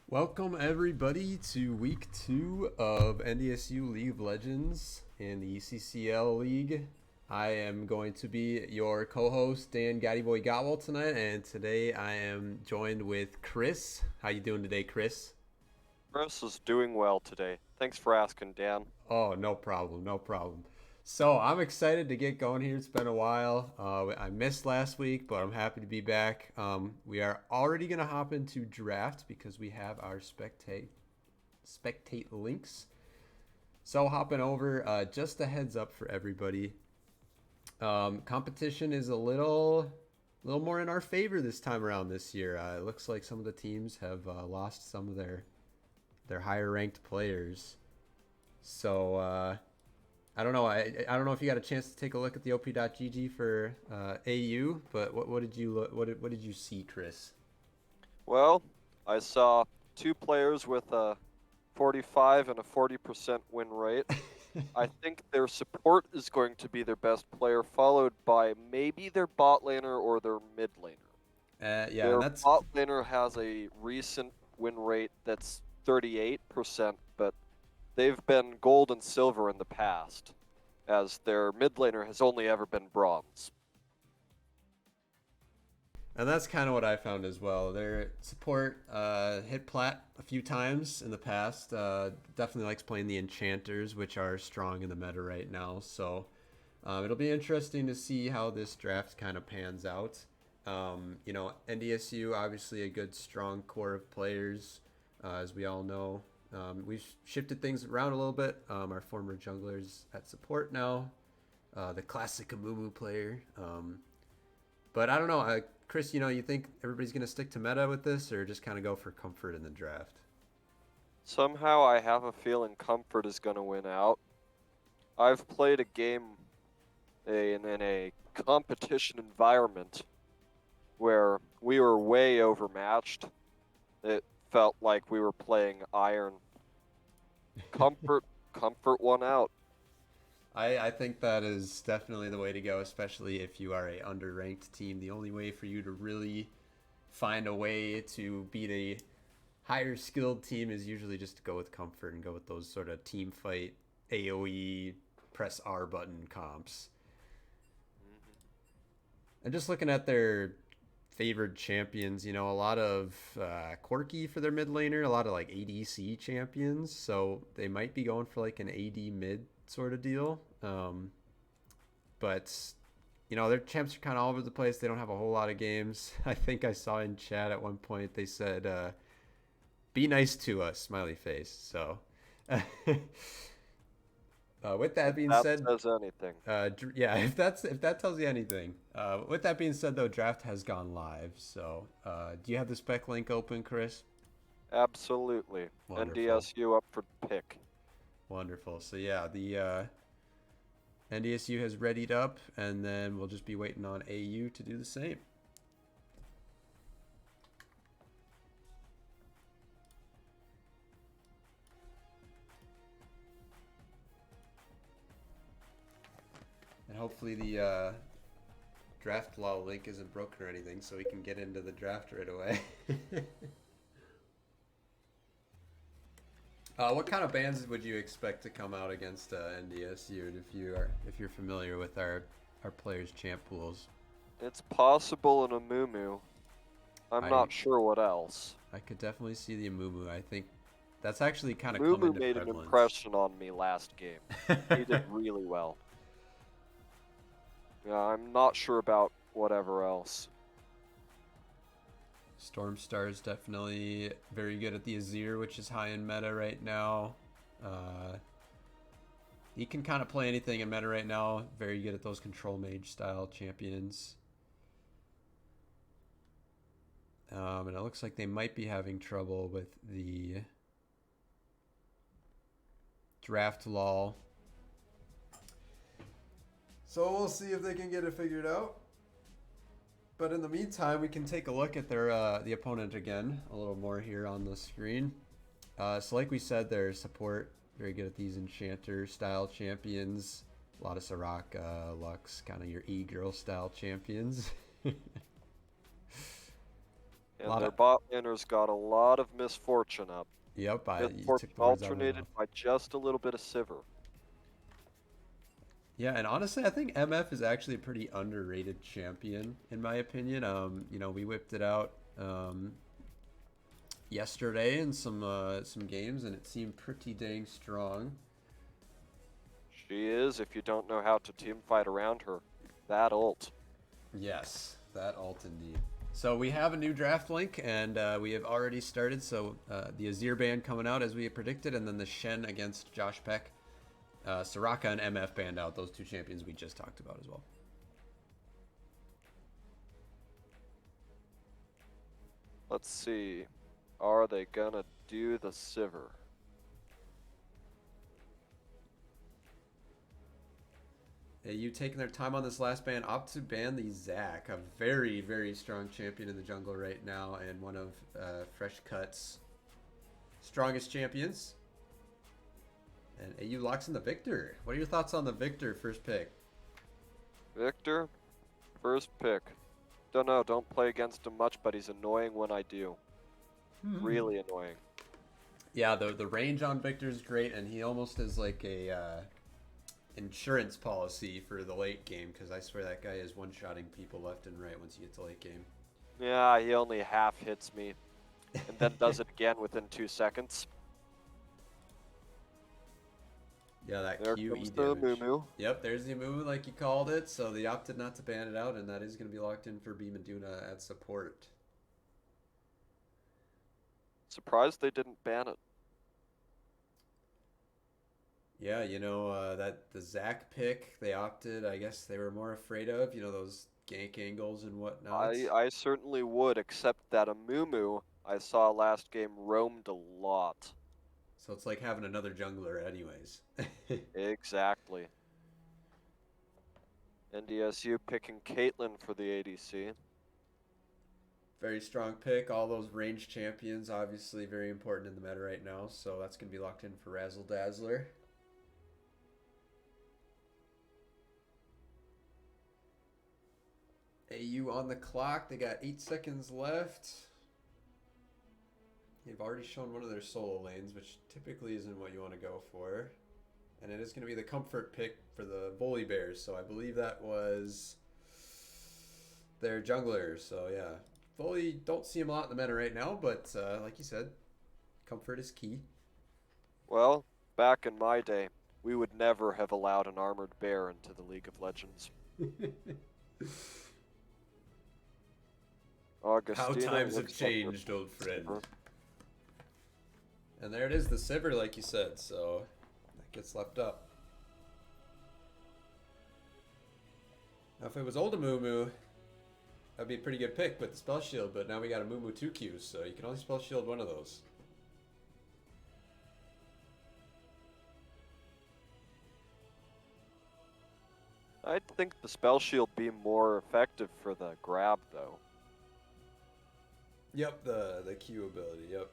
Welcome everybody to week 2 of NDSU League of Legends in the CCL League. I am going to be your co-host Dan Gaddyboy Gotwell tonight, and today I am joined with Chris. How you doing today, Chris? Chris is doing well today. Thanks for asking, Dan. Oh, no problem, no problem. So I'm excited to get going here. It's been a while. I missed last week, but I'm happy to be back. We are already gonna hop into draft because we have our spectate links. So hopping over, just a heads up for everybody. Competition is a little more in our favor this time around this year. It looks like some of the teams have lost some of their higher ranked players. So I don't know. I don't know if you got a chance to take a look at the op.gg for AU, but what did you what did you see, Chris? Well, I saw two players with a 45 and a 40% win rate. I think their support is going to be their best player, followed by maybe their bot laner or their mid laner. Yeah, and Their that's bot laner has a recent win rate that's 38%, but they've been gold and silver in the past, as their mid laner has only ever been bronze. and that's kind of what I found as well. Their support hit plat a few times in the past. Definitely likes playing the enchanters, which are strong in the meta right now. So it'll be interesting to see how this draft kind of pans out. NDSU obviously a good strong core of players, as we all know. We've shifted things around a little bit. Our former junglers at support now, the classic Amumu player. But I don't know, Chris. You think everybody's gonna stick to meta with this, or just kind of go for comfort in the draft? Somehow I have a feeling Comfort is going to win out. I've played a game in a competition environment where we were way overmatched. It felt like we were playing Iron. Comfort won out. I think that is definitely the way to go, especially if you are a underranked team. The only way for you to really find a way to beat a higher skilled team is usually just to go with comfort and go with those sort of team fight AoE press R button comps. And just looking at their favored champions, a lot of Corki for their mid laner, a lot of like ADC champions. So they might be going for like an AD mid sort of deal. But their champs are kind of all over the place. They don't have a whole lot of games. I think I saw in chat at one point they said, "Be nice to us," smiley face. So, with that being That said, says anything. yeah, if that tells you anything. With that being said, though, draft has gone live. So, do you have the spec link open, Chris? Absolutely. Wonderful, NDSU up for pick. wonderful. So yeah, the NDSU has readied up, and then we'll just be waiting on AU to do the same. And hopefully the draft law link isn't broken or anything, so we can get into the draft right away. What kind of bands would you expect to come out against NDSU if you're familiar with our players' champ pools? It's possible in a Mumu. I'm I not sure what else. I could definitely see the Amumu. I think that's actually kind of come Mumu into made an prevalence. impression on me last game. He did really well. Yeah, I'm not sure about whatever else. Stormstar is definitely very good at the Azir, which is high in meta right now. Uh, he can kind of play anything in meta right now. Very good at those control mage style champions. And it looks like they might be having trouble with the draft law. So we'll see if they can get it figured out. But in the meantime, we can take a look at the opponent again a little more here on the screen. So like we said, their support very good at these enchanter style champions. A lot of Soraka, Lux, kind of your e-girl style champions. A And lot their of bot laner's got a lot of misfortune up. yep. You Misfortune took the words out of my alternated mouth. by just a little bit of Sivir. Yeah, and honestly, I think MF is actually a pretty underrated champion in my opinion. We whipped it out yesterday in some games, and it seemed pretty dang strong. She is, if you don't know how to team fight around her. That ult. Yes, that alt indeed. So we have a new draft link, and we have already started. So the Azir ban coming out as we had predicted, and then the Shen against Josh Peck. Soraka and MF banned out, those two champions we just talked about as well. Let's see. Are they gonna do the Sivir? You taking their time on this last ban, opt to ban the Zac, a very, very strong champion in the jungle right now, and one of Fresh Cut's strongest champions. And AU locks in the Victor. What are your thoughts on the Victor first pick? Victor, first pick. Don't know, don't play against him much, but he's annoying when I do. Really annoying. Yeah, the range on Victor is great, and he almost is like a insurance policy for the late game, because I swear that guy is one-shotting people left and right once you get to late game. Yeah, he only half hits me, and then does it again within 2 seconds. Yeah, that There QE comes the damage. Moo. Yep, there's the Amumu like you called it, so they opted not to ban it out, and that is going to be locked in for Beamaduna at support. Surprised they didn't ban it. Yeah, that the Zac pick they opted. I guess they were more afraid of, those gank angles and whatnot. I certainly would, except that a Moo I saw last game roamed a lot. So it's like having another jungler, anyways. Exactly. NDSU picking Caitlyn for the ADC. Very strong pick. All those range champions, obviously very important in the meta right now. So that's going to be locked in for Razzle Dazzler. AU on the clock. They got 8 seconds left. They've already shown one of their solo lanes, which typically isn't what you want to go for. And it is going to be the comfort pick for the Bully Bears. So I believe that was their jungler. So yeah, Bully, don't see him a lot in the meta right now, but like you said, comfort is key. Well, back in my day, we would never have allowed an armored bear into the League of Legends. How Augustina times have looks like they're changed, old friend. Sivir. And there it is, the Sivir, like you said. So that gets left up. Now, if it was old Amumu, that'd be a pretty good pick with the spell shield. But now we got a Mumu 2Qs, so you can only spell shield one of those. I'd think the spell shield be more effective for the grab, though. Yep, the Q ability, yep.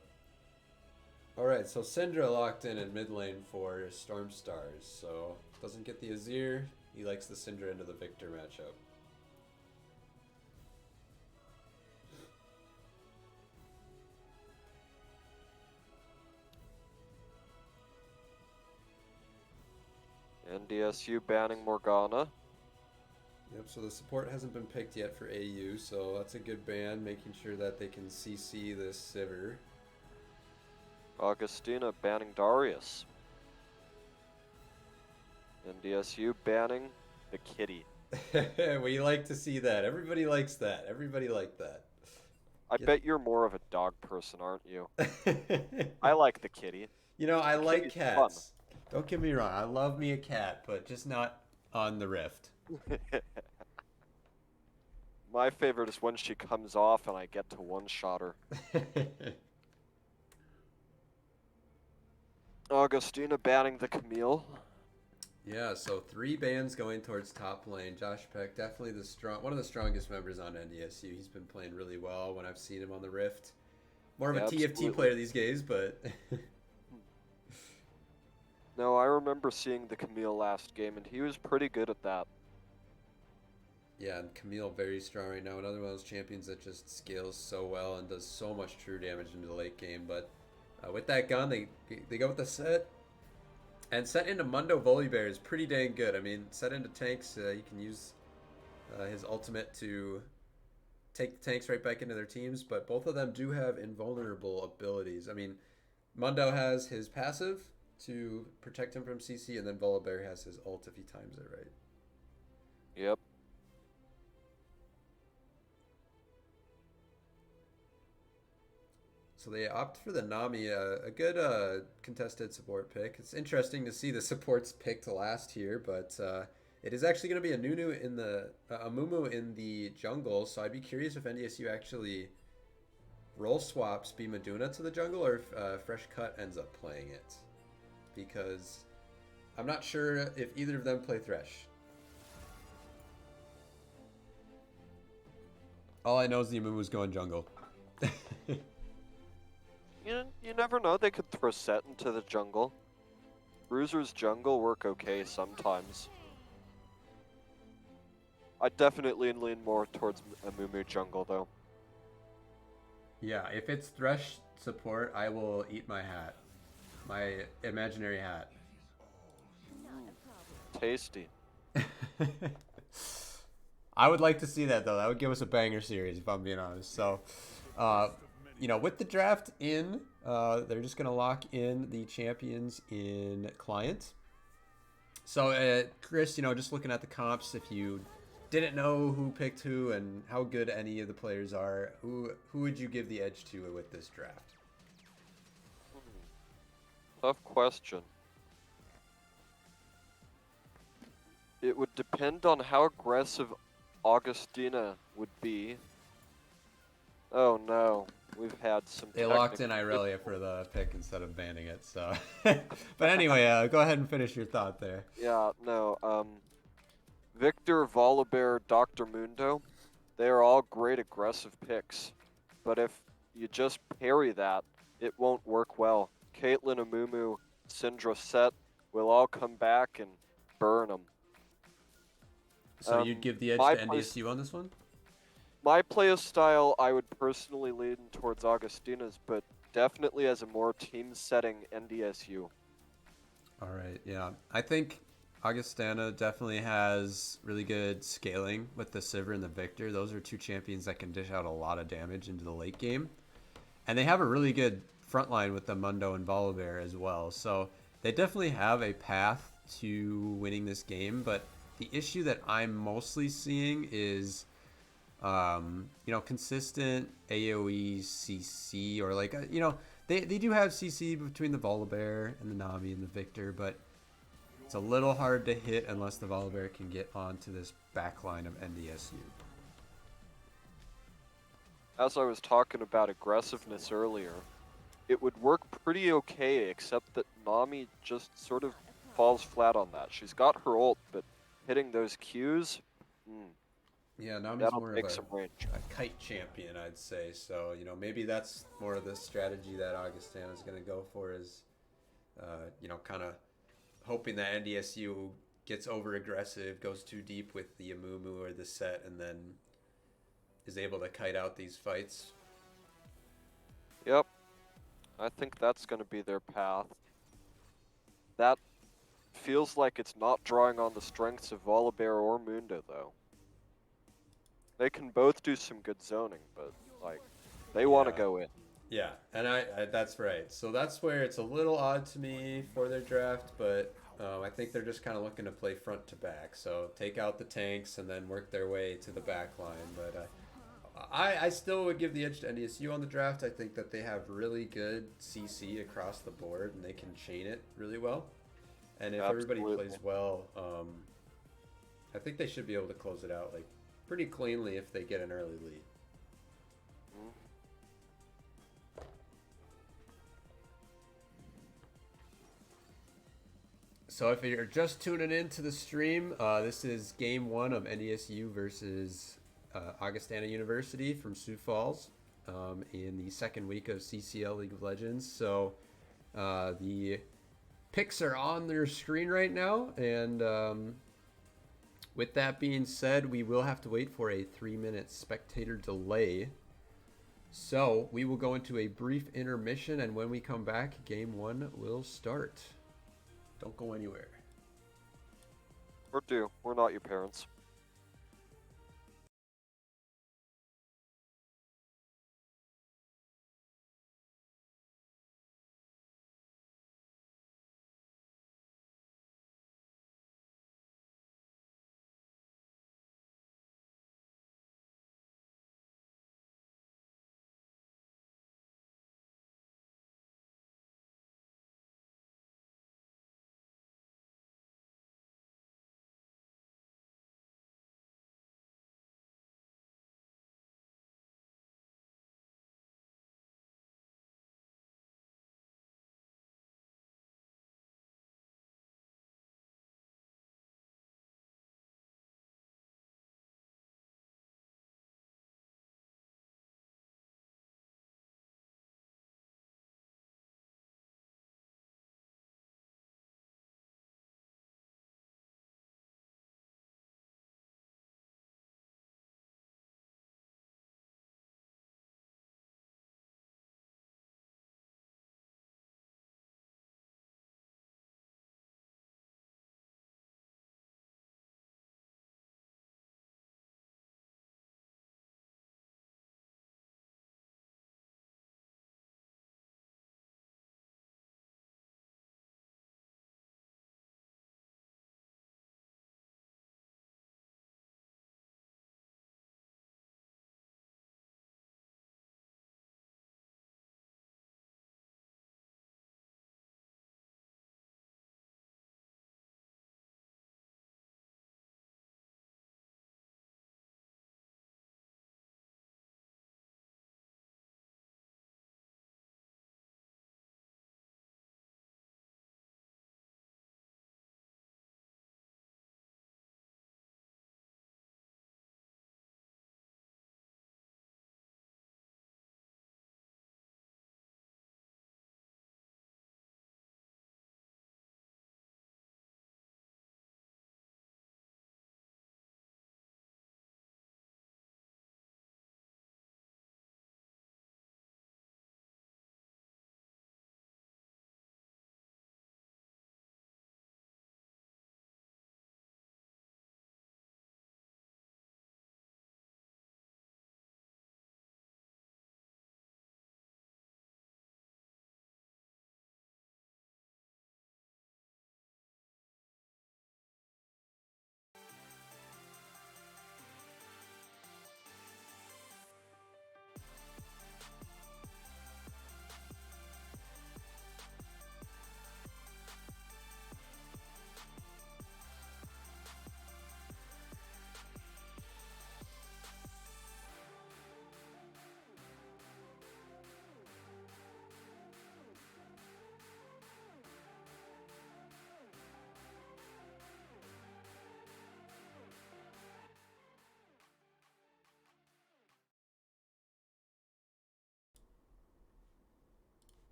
Alright, so Syndra locked in mid lane for Storm Stars. So, doesn't get the Azir. He likes the Syndra into the Victor matchup. NDSU banning Morgana. Yep, so the support hasn't been picked yet for AU, so that's a good ban, making sure that they can CC this Sivir. Augustina banning Darius. NDSU banning the kitty. We like to see that. Everybody likes that. Everybody liked that. I bet you're more of a dog person, aren't you? I like the kitty. I The like kitty's cats. Don't get me wrong. I love me a cat, but just not on the Rift. My favorite is when she comes off and I get to one-shot her. Augustina banning the Camille. Yeah, so 3 bans going towards top lane. Josh Peck, definitely one of the strongest members on NDSU. He's been playing really well when I've seen him on the Rift. More of a TFT player these days, but No, I remember seeing the Camille last game, and he was pretty good at that. Yeah, and Camille very strong right now. Another one of those champions that just scales so well and does so much true damage into the late game. But with that gun, they go with the set. And set into Mundo Volibear is pretty dang good. I mean, set into tanks, you can use his ultimate to take the tanks right back into their teams, but both of them do have invulnerable abilities. I mean, Mundo has his passive to protect him from CC, and then Volibear has his ult if he times it right. Yep. So they opt for the Nami, a good contested support pick. It's interesting to see the supports picked last here, but it is actually going to be a Nunu in the a Mumu in the jungle. So I'd be curious if NDSU actually role swaps Bimaduna to the jungle, or if Fresh Cut ends up playing it, because I'm not sure if either of them play Thresh. All I know is the Amumu's going jungle. You never know. They could throw Set into the jungle. Bruiser's jungle work okay sometimes. I definitely lean more towards a Mumu jungle though. Yeah, if it's Thresh support, I will eat my hat. My imaginary hat. Tasty. I would like to see that though. That would give us a banger series, if I'm being honest. So, with the draft in, they're just gonna lock in the champions in client. So, Chris, just looking at the comps, if you didn't know who picked who and how good any of the players are, who would you give the edge to with this draft? Tough question. It would depend on how aggressive Augustina would be. Oh no, we've had some. They locked in Irelia for the pick instead of banning it. So, but anyway, go ahead and finish your thought there. Yeah, no. Victor, Volibear, Dr. Mundo, they are all great aggressive picks. But if you just parry that, it won't work well. Caitlyn, Amumu, Syndra, Set will all come back and burn them. So you'd give the edge to NDSU on this one? My play style, I would personally lean towards Augustina's, but definitely as a more team-setting NDSU. All right, yeah. I think Augustina definitely has really good scaling with the Sivir and the Victor. Those are two champions that can dish out a lot of damage into the late game. And they have a really good front line with the Mundo and Volibear as well. So they definitely have a path to winning this game, but the issue that I'm mostly seeing is, consistent AoE CC, or they do have CC between the Volibear and the Nami and the Victor, but it's a little hard to hit unless the Volibear can get onto this backline of NDSU. As I was talking about aggressiveness earlier, it would work pretty okay, except that Nami just sort of falls flat on that. She's got her ult, but hitting those Qs, yeah, Nami's that'll more take of some range. a kite champion, I'd say. So, maybe that's more of the strategy that Augustina is going to go for, is, kind of hoping that NDSU gets over aggressive, goes too deep with the Amumu or the Set, and then is able to kite out these fights. Yep. I think that's going to be their path. That feels like it's not drawing on the strengths of Volibear or Mundo, though. They can both do some good zoning, but, they want to go in. Yeah, and I that's right. So that's where it's a little odd to me for their draft, but I think they're just kind of looking to play front to back. So take out the tanks and then work their way to the back line. But I still would give the edge to NDSU on the draft. I think that they have really good CC across the board, and they can chain it really well. And if everybody plays well, I think they should be able to close it out pretty cleanly if they get an early lead. So if you're just tuning in to the stream, this is game 1 of NDSU versus Augustana University from Sioux Falls in the second week of CCL League of Legends. So the picks are on their screen right now, and With that being said, we will have to wait for a 3-minute spectator delay. So we will go into a brief intermission, and when we come back, game one will start. Don't go anywhere. We're due. We're not your parents.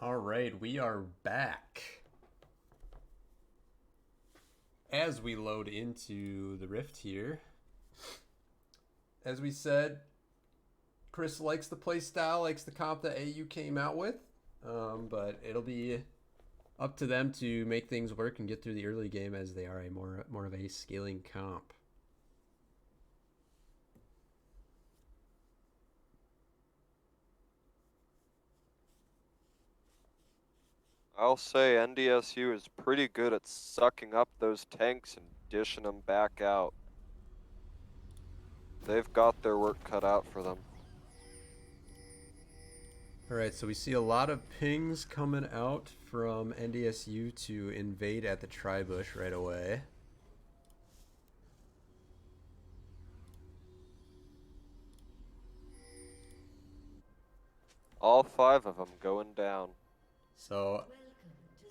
All right, we are back. As we load into the Rift here, as we said, Chris likes the play style, likes the comp that AU came out with, but it'll be up to them to make things work and get through the early game, as they are a more of a scaling comp. I'll say NDSU is pretty good at sucking up those tanks and dishing them back out. They've got their work cut out for them. All right, so we see a lot of pings coming out from NDSU to invade at the tri-bush right away. All 5 of them going down. So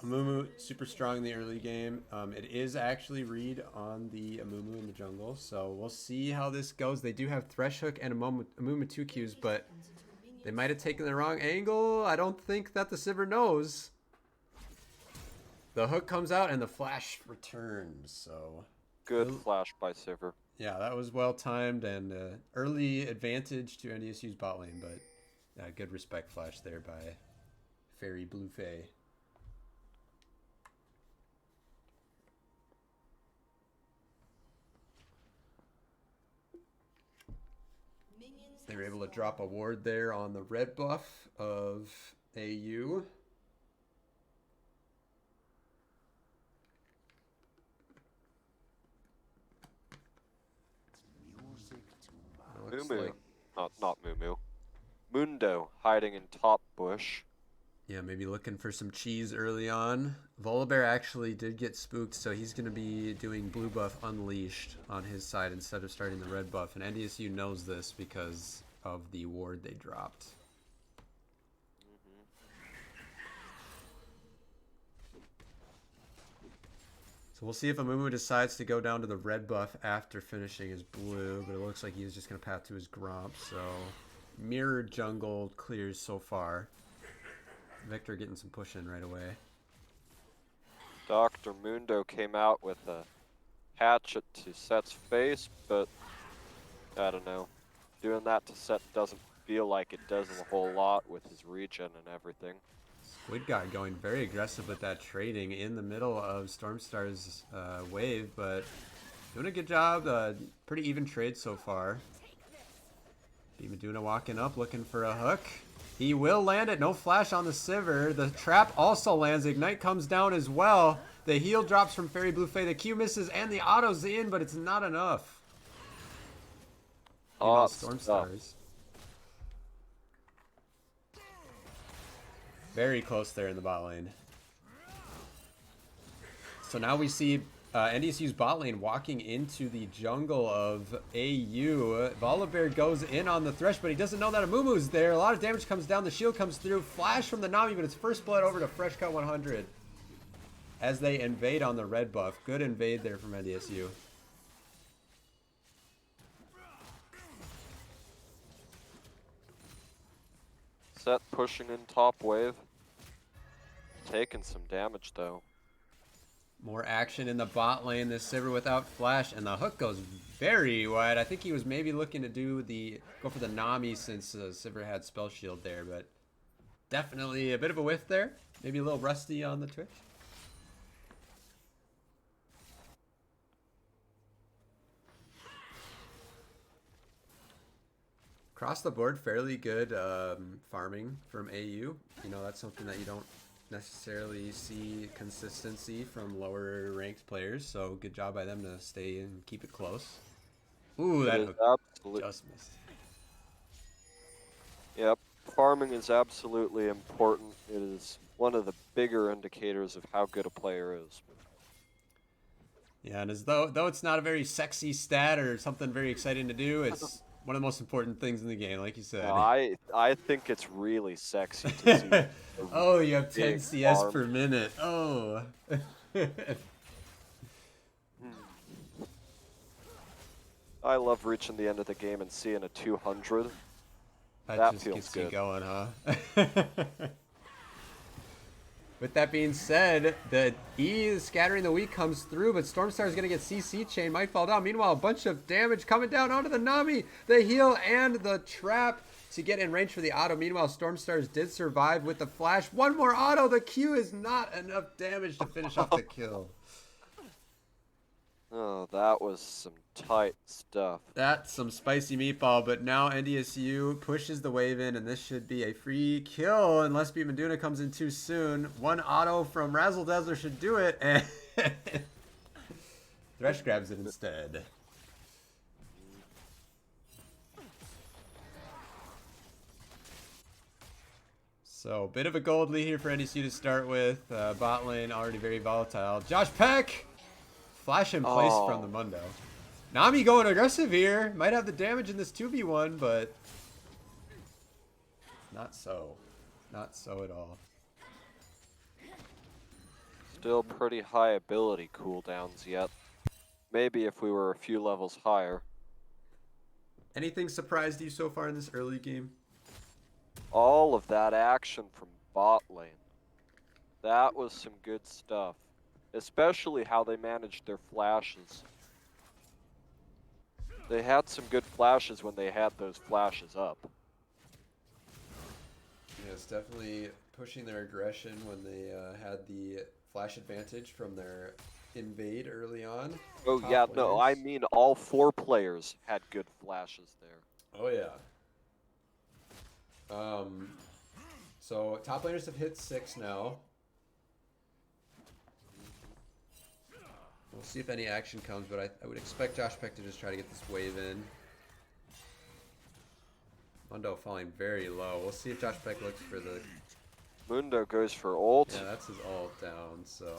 Amumu super strong in the early game. It is actually read on the Amumu in the jungle, so we'll see how this goes. They do have Thresh Hook and Amumu 2 Qs, but they might have taken the wrong angle. I don't think that the Sivir knows. The hook comes out and the flash returns. So Good flash by Sivir. yeah, that was well timed and early advantage to NDSU's bot lane, but good respect flash there by Fairy Blue Fay. They were able to drop a ward there on the red buff of AU. Moo. Not Moo. Mundo hiding in top bush. Yeah, maybe looking for some cheese early on. Volibear actually did get spooked, so he's going to be doing blue buff unleashed on his side instead of starting the red buff. And NDSU knows this because of the ward they dropped. So we'll see if Amumu decides to go down to the red buff after finishing his blue, but it looks like he's just going to path to his Gromp. So mirror jungle clears so far. Victor getting some push in right away. Dr. Mundo came out with a hatchet to Set's face, but I don't know. Doing that to Set doesn't feel like it does a whole lot with his regen and everything. Squid Guy going very aggressive with that trading in the middle of Stormstar's wave, but doing a good job. Pretty even trade so far. Maduna walking up looking for a hook. He will land it. No flash on the Sivir. The trap also lands. Ignite comes down as well. The heal drops from Fairy Blue Fay. The Q misses and the auto's in, but it's not enough. Stormstars. Very close there in the bot lane. So now we see NDSU's bot lane walking into the jungle of AU. Volibear goes in on the Thresh, but he doesn't know that Amumu's there. A lot of damage comes down. The shield comes through. Flash from the Nami, but it's first blood over to Fresh Cut 100 as they invade on the red buff. Good invade there from NDSU. Set pushing in top wave. Taking some damage though. More action in the bot lane. This Sivir without flash, and the hook goes very wide. I think he was maybe looking to go for the Nami since Sivir had spell shield there, but definitely a bit of a whiff there. Maybe a little rusty on the Twitch. Across the board, fairly good farming from AU. You know, that's something that you don't necessarily see consistency from lower ranked players, so good job by them to stay and keep it close. Ooh, that hook just missed. Yep, farming is absolutely important. It is one of the bigger indicators of how good a player is. Yeah, and as though it's not a very sexy stat or something very exciting to do, it's one of the most important things in the game, like you said. No, I think it's really sexy to see. Oh, you have 10 CS per minute. Oh. I love reaching the end of the game and seeing a 200. That just feels gets good. you going, huh? With that being said, the E scattering the weak comes through, but Stormstar is going to get CC chain, might fall down. Meanwhile, a bunch of damage coming down onto the Nami, the heal, and the trap to get in range for the auto. Meanwhile, Stormstars did survive with the flash. One more auto. The Q is not enough damage to finish off the kill. Oh, that was some tight stuff. That's some spicy meatball, but now NDSU pushes the wave in, and this should be a free kill unless Beat Maduna comes in too soon. One auto from Razzle Dazzler should do it, and Thresh grabs it instead. So, bit of a gold lead here for NDSU to start with. Bot lane already very volatile. Josh Peck! Flash in place from the Mundo. Nami going aggressive here. Might have the damage in this 2v1, but not so. Not so at all. Still pretty high ability cooldowns yet. Maybe if we were a few levels higher. Anything surprised you so far in this early game? All of that action from bot lane. That was some good stuff. especially how they managed their flashes. They had some good flashes when they had those flashes up. Yeah, it's definitely pushing their aggression when they had the flash advantage from their invade early on. Oh Top yeah, no, I laners. mean all 4 players had good flashes there. Oh yeah. Um, so top laners have hit 6 now. We'll see if any action comes, but I would expect Josh Peck to just try to get this wave in. Mundo falling very low. We'll see if Josh Peck looks for the... Mundo goes for ult. Yeah, that's his ult down, so...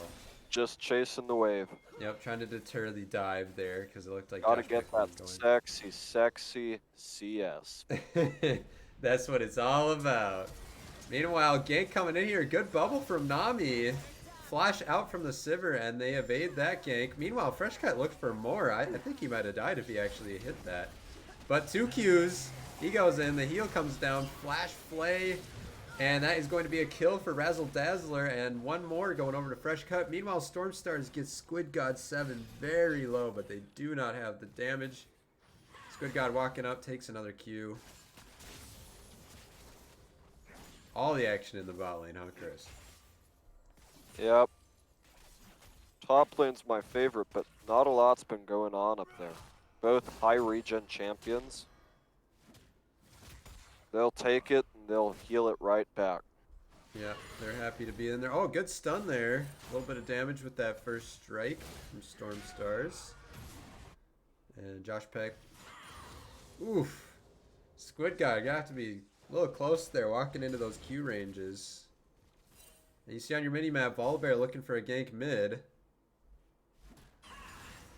Just chasing the wave. Yep, trying to deter the dive there, because it looked like Gotta Josh get Peck that was sexy CS. going. That's what it's all about. Meanwhile, gank coming in here. Good bubble from Nami. Flash out from the Sivir, and they evade that gank. Meanwhile, Freshcut looked for more. I think he might have died if he actually hit that. But 2 Qs. He goes in. The heal comes down. Flash Flay. And that is going to be a kill for Razzle Dazzler. And one more going over to Freshcut. Meanwhile, Stormstars gets Squid God 7 very low, but they do not have the damage. Squid God walking up, takes another Q. All the action in the bot lane, huh, Chris? Yep. Top lane's my favorite, but not a lot's been going on up there. Both high regen champions. They'll take it and they'll heal it right back. Yeah, they're happy to be in there. Oh, good stun there. A little bit of damage with that first strike from Stormstars. And Josh Peck. Oof. Squid God, got to be a little close there, walking into those Q ranges. And you see on your mini-map, Volibear looking for a gank mid.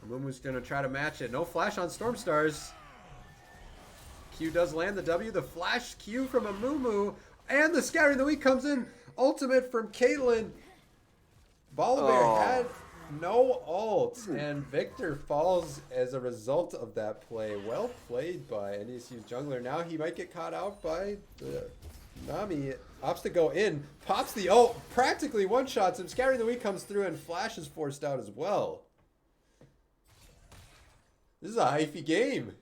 Amumu's going to try to match it. No flash on Stormstars. Q does land the W. The flash Q from Amumu. And the Scattering the Weak comes in. Ultimate from Caitlyn. Volibear had no ult. And Victor falls as a result of that play. Well played by NDSU's jungler. Now he might get caught out by the Nami. Opts to go in. Pops the ult. Practically one-shots him. Scattering the Weak comes through and Flash is forced out as well. This is a hyphy game.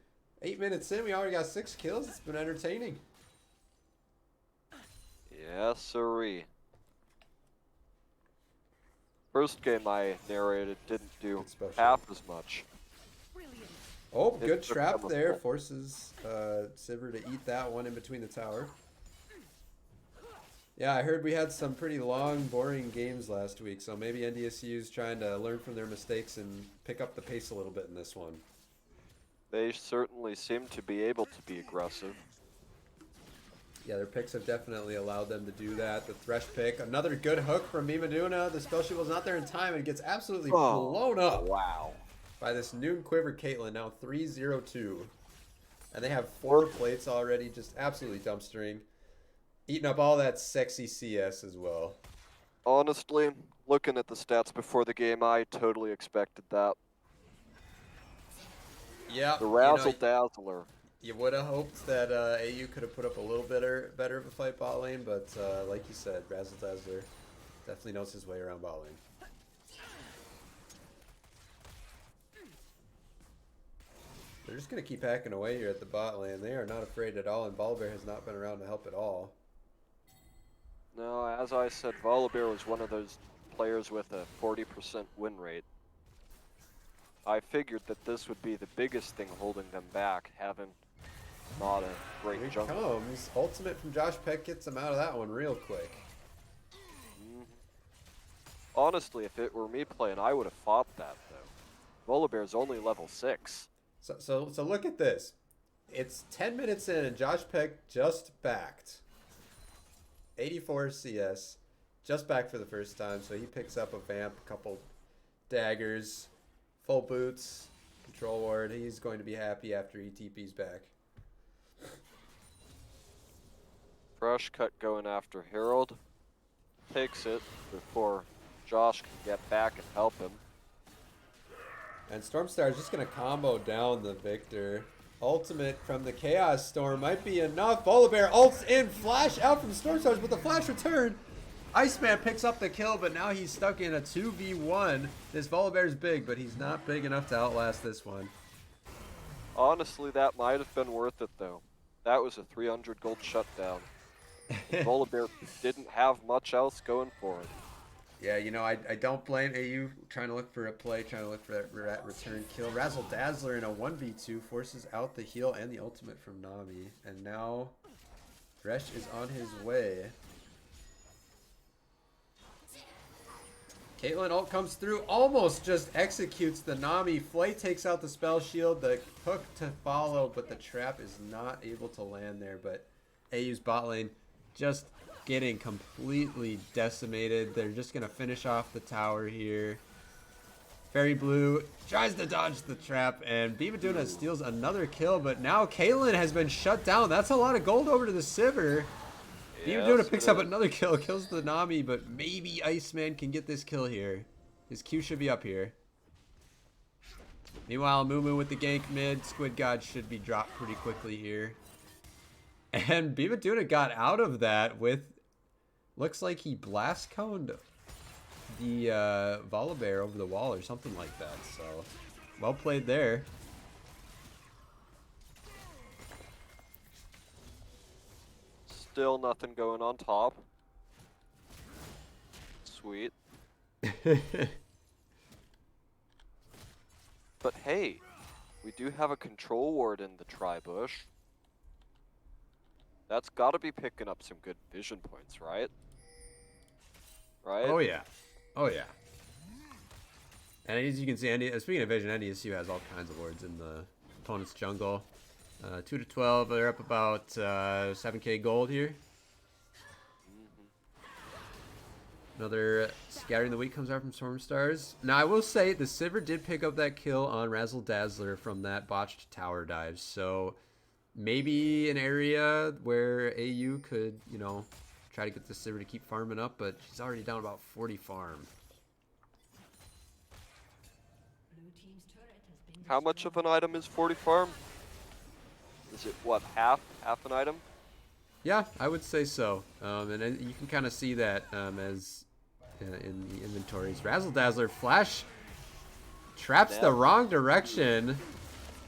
8 minutes in, we already got 6 kills. It's been entertaining. Yes, sirree. First game I narrated didn't do half as much. Oh, good trap there. Forces Sivir to eat that one in between the tower. Yeah, I heard we had some pretty long, boring games last week, so maybe NDSU's trying to learn from their mistakes and pick up the pace a little bit in this one. They certainly seem to be able to be aggressive. Yeah, their picks have definitely allowed them to do that. The Thresh pick, another good hook from Mimaduna. The spell shield was not there in time and gets absolutely blown up. Wow. By this Noon Quiver Caitlyn, now 3-0-2. And they have 4 plates already, just absolutely dumpstering. Eating up all that sexy CS as well. Honestly, looking at the stats before the game, I totally expected that. Yeah, The Razzle Dazzler. You would have hoped that AU could have put up a little better of a fight bot lane, but like you said, Razzle Dazzler definitely knows his way around bot lane. They're just going to keep hacking away here at the bot lane. They are not afraid at all, and Volibear has not been around to help at all. No, as I said, Volibear was one of those players with a 40% win rate. I figured that this would be the biggest thing holding them back, having not a great Here jump. Comes. Ultimate from Josh Peck gets him out of that one real quick. Honestly, if it were me playing, I would have fought that, though. Volibear's only level 6. So look at this. It's 10 minutes in and Josh Peck just backed. 84 CS. Just back for the first time, so he picks up a vamp, a couple daggers, full boots, control ward. He's going to be happy after he TP's back. Fresh cut going after Herald. Takes it before Josh can get back and help him. And Stormstar is just going to combo down the Victor. Ultimate from the Chaos Storm might be enough. Volibear ults in, flash out from Stormstars, but the flash return Iceman picks up the kill, but now he's stuck in a 2v1. This Volibear's big, but he's not big enough to outlast this one. Honestly, that might have been worth it, though. That was a 300 gold shutdown. Volibear didn't have much else going for it. Yeah, you know, I don't blame AU trying to look for a play, trying to look for that return kill. Razzle Dazzler in a 1v2 forces out the heal and the ultimate from Nami. And now Thresh is on his way. Caitlyn ult comes through, almost just executes the Nami. Flay takes out the spell shield, the hook to follow, but the trap is not able to land there. But AU's bot lane just getting completely decimated. They're just going to finish off the tower here. Fairy Blue tries to dodge the trap, and Bimaduna steals another kill, but now Caitlyn has been shut down. That's a lot of gold over to the Sivir. Bimaduna picks up another kill, kills the Nami, but maybe Iceman can get this kill here. His Q should be up here. Meanwhile, Mumu with the gank mid. Squid God should be dropped pretty quickly here. And Bimaduna got out of that with... Looks like he blast coned the Volibear over the wall or something like that. So, well played there. Still nothing going on top. Sweet. But hey, we do have a control ward in the tri-bush. That's got to be picking up some good vision points, right? Right? Oh yeah. Oh yeah. And as you can see, speaking of vision, NDSU has all kinds of wards in the opponent's jungle. 2 to 12, they're up about 7k gold here. Another Scattering the Weak comes out from Storm Stars. Now, I will say, the Sivir did pick up that kill on Razzle Dazzler from that botched tower dive. So, maybe an area where AU could, you know, try to get the Sivir to keep farming up, but she's already down about 40 farm. How much of an item is 40 farm? Is it, what, half an item? Yeah, I would say so. And you can kind of see that as in the inventories. Razzle Dazzler flash traps the wrong direction,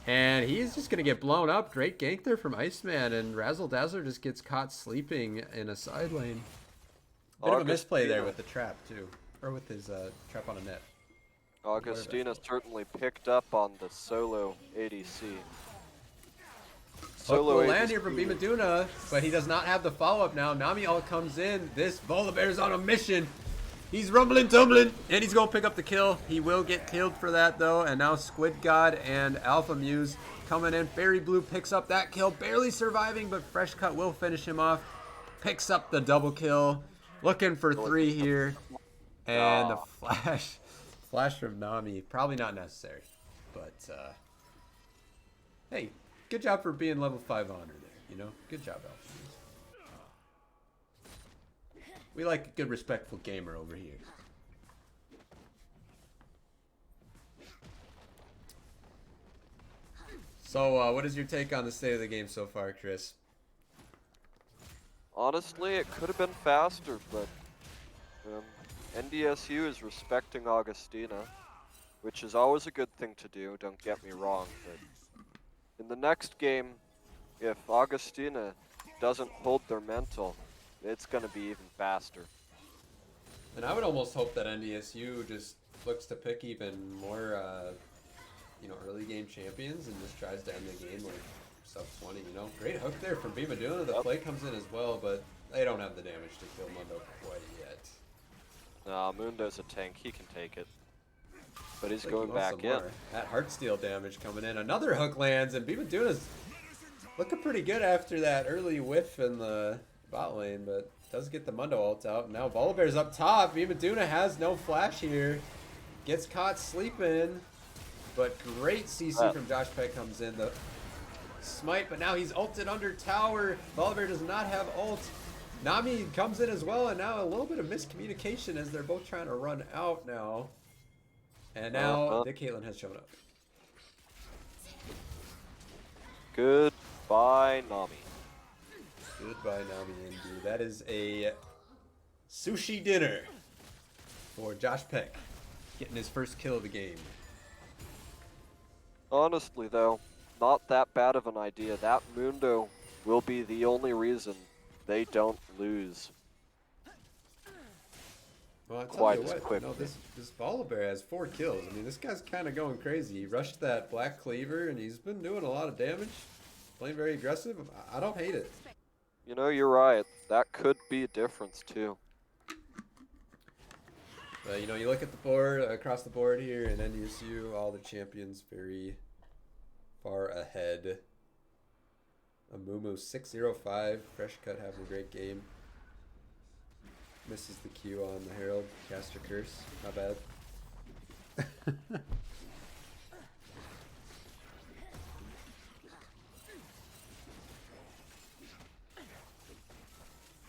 and he's just going to get blown up. Great gank there from Iceman, and Razzle Dazzler just gets caught sleeping in a side lane. Bit of a misplay there with the trap, too. Or with his trap on a net. Augustina certainly picked up on the solo ADC. Solo will land here from Bimaduna, but he does not have the follow-up now. Nami all comes in. This Volibear's on a mission. He's rumbling, tumbling, and he's going to pick up the kill. He will get killed for that, though. And now Squid God and Alpha Muse coming in. Fairy Blue picks up that kill, barely surviving, but Fresh Cut will finish him off. Picks up the double kill. Looking for 3 here. And the flash from Nami. Probably not necessary, but hey. Good job for being level 5 honor there, you know? Good job, Alpha. We like a good, respectful gamer over here. So, what is your take on the state of the game so far, Chris? Honestly, it could have been faster, but NDSU is respecting Augustina, which is always a good thing to do, don't get me wrong, but in the next game, if Augustina doesn't hold their mental, it's going to be even faster. And I would almost hope that NDSU just looks to pick even more, you know, early game champions and just tries to end the game like sub 20, you know? Great hook there from Bimaduna. The play comes in as well, but they don't have the damage to kill Mundo quite yet. Nah, Mundo's a tank. He can take it. But he's going back in. That Heartsteel damage coming in. Another hook lands, and Bimaduna's looking pretty good after that early whiff in the bot lane, but does get the Mundo ult out. Now Volibear's up top. Bimaduna has no flash here. Gets caught sleeping, but great CC from Josh Peck comes in. The smite, but now he's ulted under tower. Volibear does not have ult. Nami comes in as well, and now a little bit of miscommunication as they're both trying to run out now. And now the Caitlyn has shown up. Goodbye, Nami. Goodbye, Nami, indeed. That is a Sushi dinner for Josh Peck, getting his first kill of the game. Honestly, though, not that bad of an idea. That Mundo will be the only reason they don't lose. Well, I tell Quite you as what, quick. this Volibear has 4 kills. I mean, this guy's kind of going crazy. He rushed that Black Cleaver, and he's been doing a lot of damage. Playing very aggressive. I don't hate it. You know, you're right. That could be a difference, too. You know, you look at the board, across the board here, and NDSU, all the champions very far ahead. Amumu 605, Fresh Cut having a great game. Misses the Q on the Herald, Caster Curse, not bad.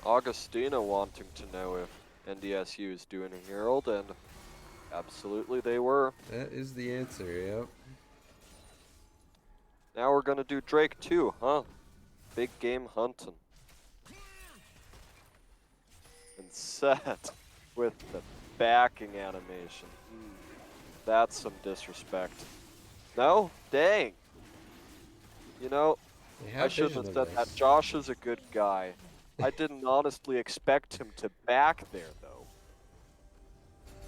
Augustina wanting to know if NDSU is doing a Herald, and absolutely they were. That is the answer, yep. Now we're gonna do Drake too, huh? Big game hunting. And set with the backing animation. That's some disrespect. No? Dang. You know, I shouldn't have said that. Josh is a good guy. I didn't honestly expect him to back there, though.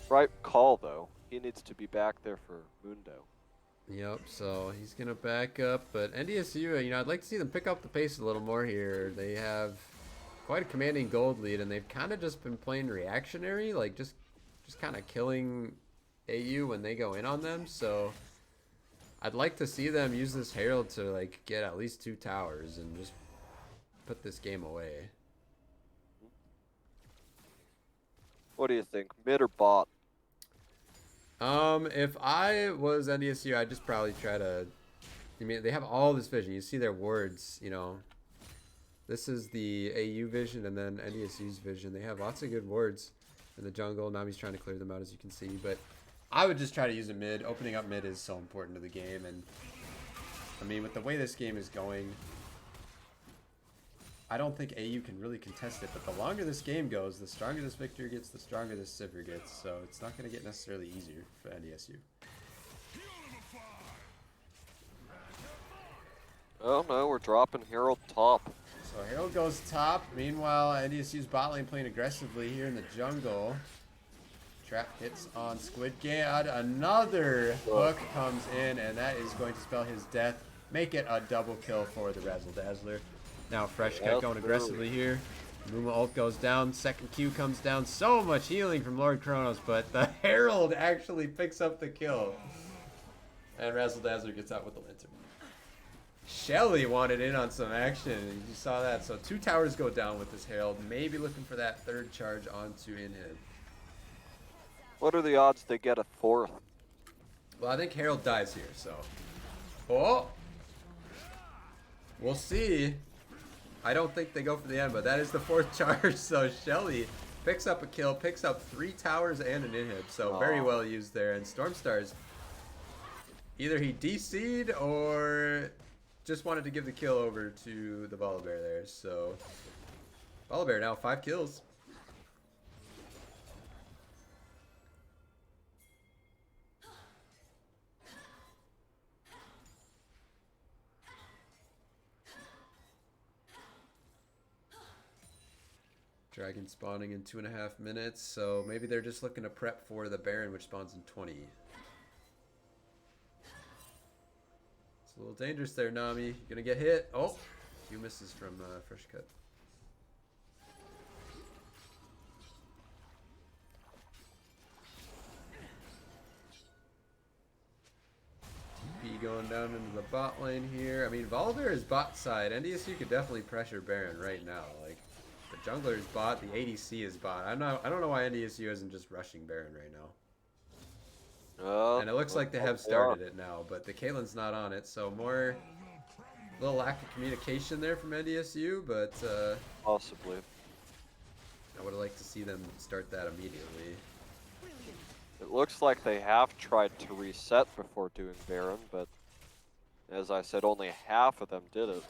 Right call, though. He needs to be back there for Mundo. Yep, so he's going to back up. But NDSU, you know, I'd like to see them pick up the pace a little more here. They have quite a commanding gold lead, and they've kind of just been playing reactionary, like just kind of killing AU when they go in on them. So I'd like to see them use this Herald to like get at least 2 towers and just put this game away. What do you think, mid or bot? If I was NDSU, I'd just probably try to. I mean, they have all this vision. You see their wards, you know. This is the AU vision and then NDSU's vision. They have lots of good wards in the jungle. Nami's trying to clear them out, as you can see. But I would just try to use a mid. Opening up mid is so important to the game. And, I mean, with the way this game is going, I don't think AU can really contest it. But the longer this game goes, the stronger this Victor gets, the stronger this Sivir gets. So it's not going to get necessarily easier for NDSU. Oh no, we're dropping Herald top. So Herald goes top. Meanwhile, NDSU's bot lane playing aggressively here in the jungle. Trap hits on Squid God. Another hook comes in, and that is going to spell his death. Make it a double kill for the Razzle Dazzler. Now Fresh Cut going aggressively here. Muma ult goes down. Second Q comes down. So much healing from Lord Kronos, but the Herald actually picks up the kill. And Razzle Dazzler gets out with the lantern. Shelly wanted in on some action. You saw that. So 2 towers go down with this Herald. Maybe looking for that 3rd charge onto Inhib. What are the odds they get a 4th? Well, I think Herald dies here, so. Oh! We'll see. I don't think they go for the end, but that is the 4th charge. So Shelly picks up a kill, picks up 3 towers and an Inhib. So very well used there. And Stormstars, either he DC'd or just wanted to give the kill over to the Volibear there. So Volibear now 5 kills. Dragon spawning in 2.5 minutes, so maybe they're just looking to prep for the Baron, which spawns in 20. It's a little dangerous there, Nami. You're gonna get hit. Oh, a few misses from Fresh Cut. TP going down into the bot lane here. I mean, Volibear is bot side. NDSU could definitely pressure Baron right now. Like, the jungler is bot, the ADC is bot. I don't know why NDSU isn't just rushing Baron right now. And it looks like they have started it now, but the Caitlyn's not on it, so more little lack of communication there from NDSU, but Possibly. I would like to see them start that immediately. It looks like they have tried to reset before doing Baron, but as I said, only half of them did it.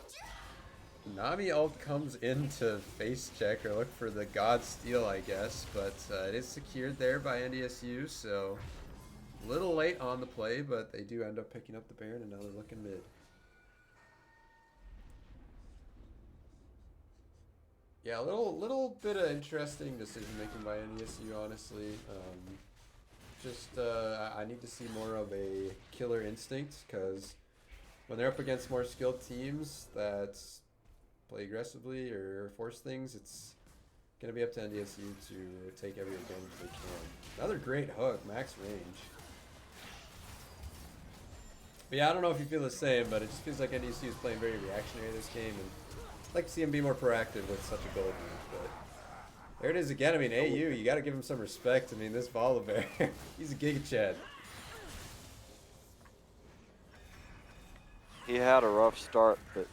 Nami ult comes in to face check or look for the God Steal, I guess, but it is secured there by NDSU, so a little late on the play, but they do end up picking up the Baron, and now they're looking mid. Yeah, a little bit of interesting decision making by NDSU, honestly. I need to see more of a killer instinct, because when they're up against more skilled teams that play aggressively or force things, it's going to be up to NDSU to take every advantage they can. Another great hook, max range. But yeah, I don't know if you feel the same, but it just feels like NDSU is playing very reactionary this game, and I'd like to see him be more proactive with such a gold move. But there it is again. I mean, AU, you got to give him some respect. I mean, this Volibear, he's a Giga Chad. He had a rough start, but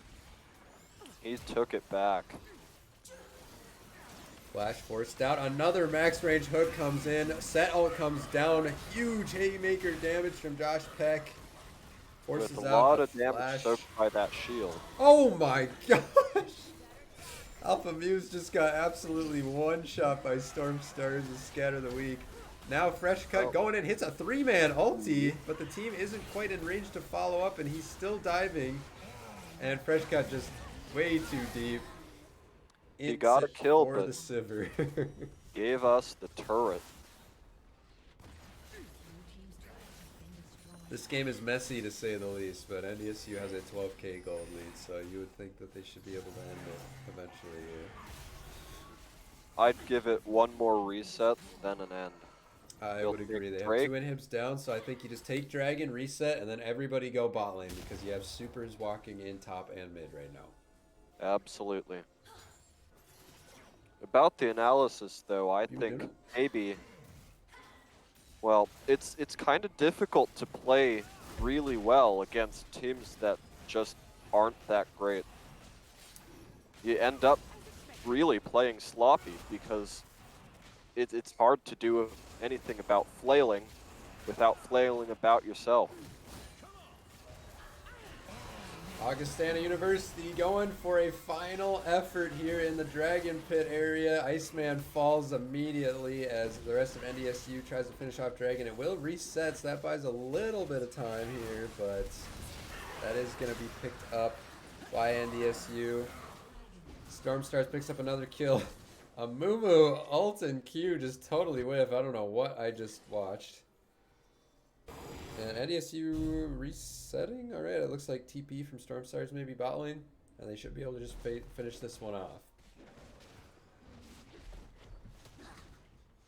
he took it back. Flash forced out. Another max range hook comes in. Set ult comes down. Huge haymaker damage from Josh Peck. Forces With a out lot a of damage flash. soaked by that shield. Oh my gosh! Alpha Muse just got absolutely one shot by Stormstars to scatter the weak. Now Fresh Cut going in, hits a 3-man ulti, but the team isn't quite in range to follow up, and he's still diving. And Fresh Cut just way too deep. He got a kill, for but the Sivir. gave us the turret. This game is messy to say the least, but NDSU has a 12k gold lead, so you would think that they should be able to end it eventually here. I'd give it one more reset, then an end. I would agree. They have 2 inhibs down, so I think you just take Dragon, reset, and then everybody go bot lane, because you have supers walking in top and mid right now. Absolutely. About the analysis, though, I think maybe... Well, it's kind of difficult to play really well against teams that just aren't that great. You end up really playing sloppy because it's hard to do anything about flailing without flailing about yourself. Augustana University going for a final effort here in the Dragon Pit area. Iceman falls immediately as the rest of NDSU tries to finish off Dragon. It will reset, so that buys a little bit of time here, but that is going to be picked up by NDSU. Stormstars picks up another kill. A Mumu ult and Q just totally whiff. I don't know what I just watched. And NDSU resetting. Alright, it looks like TP from Stormstars maybe bot lane. And they should be able to just finish this one off.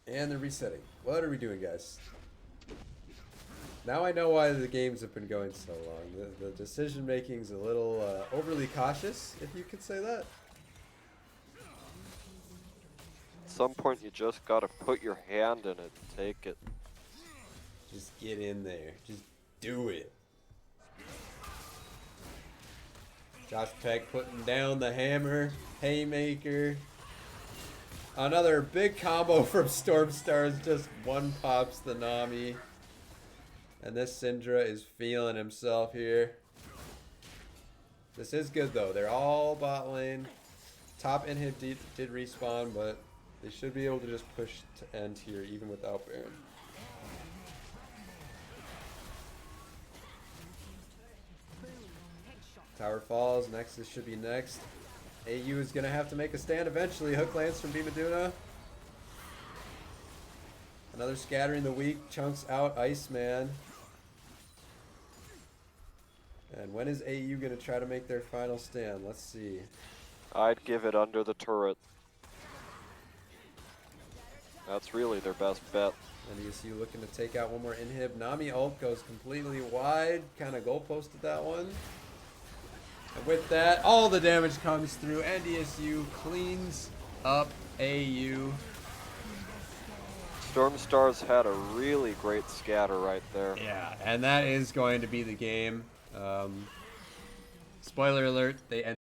And they're resetting. What are we doing, guys? Now I know why the games have been going so long. The decision making's a little overly cautious, if you could say that. At some point, you just gotta put your hand in it and take it. Just get in there. Just do it. Josh Peck putting down the hammer. Haymaker. Another big combo from Stormstars. Just one pops the Nami. And this Syndra is feeling himself here. This is good though. They're all bot lane. Top inhib did respawn, but they should be able to just push to end here even without Baron. Tower falls. Nexus should be next. AU is going to have to make a stand eventually. Hook lands from Bimaduna. Another scattering the weak. Chunks out Iceman. And when is AU going to try to make their final stand? Let's see. I'd give it under the turret. That's really their best bet. NDSU looking to take out one more inhib. Nami ult goes completely wide. Kind of goalposted that one. And with that, all the damage comes through. NDSU cleans up AU. Stormstars had a really great scatter right there. Yeah, and that is going to be the game. Spoiler alert, they end